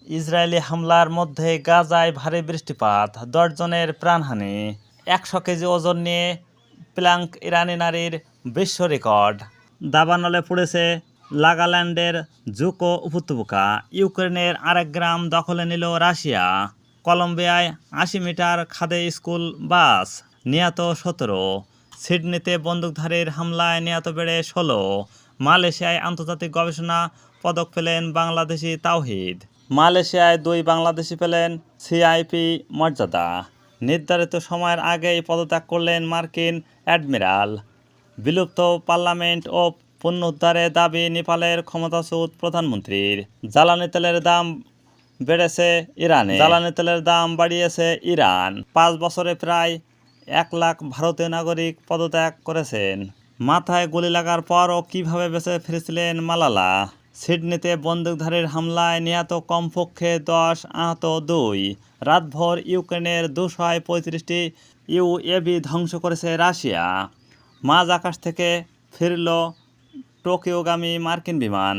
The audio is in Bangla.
ইসরায়েলি হামলার মধ্যে গাজায় ভারী বৃষ্টিপাত, 10 জনের প্রাণহানি। 100 কেজি ওজন নিয়ে প্লাঙ্ক ইরানি নারীর বিশ্ব রেকর্ড। দাবানলে পড়েছে নাগাল্যান্ডের জুকো উপত্যকা। ইউক্রেনের আরেক গ্রাম দখলে নিল রাশিয়া। কলম্বিয়ায় 80 মিটার খাদে স্কুল বাস, নিহত 17। সিডনিতে বন্দুকধারীর হামলায় নিহত বেড়ে 16। মালয়েশিয়ায় আন্তর্জাতিক গবেষণা পদক পেলেন বাংলাদেশি তাওহিদ। মালয়েশিয়ায় 2 বাংলাদেশি পেলেন সিআইপি মর্যাদা। নির্ধারিত সময়ের আগেই পদত্যাগ করলেন মার্কিন অ্যাডমিরাল। বিলুপ্ত পার্লামেন্ট ও পুনরুদ্ধারের দাবি নেপালের ক্ষমতাচ্যুত প্রধানমন্ত্রীর। জ্বালানি তেলের দাম বেড়েছে ইরানে। জ্বালানি তেলের দাম বাড়িয়েছে ইরান। 5 বছরে প্রায় 1 লাখ ভারতীয় নাগরিক পদত্যাগ করেছেন। মাথায় গুলি লাগার পরও কীভাবে বেঁচে ফিরেছিলেন মালালা। সিডনিতে বন্দুকধারীর হামলায় নিহত কমপক্ষে 10, আহত 2। রাতভর ইউক্রেনের 235টি ইউএভি ধ্বংস করেছে রাশিয়া। মাঝ আকাশ থেকে ফিরল টোকিওগামী মার্কিন বিমান।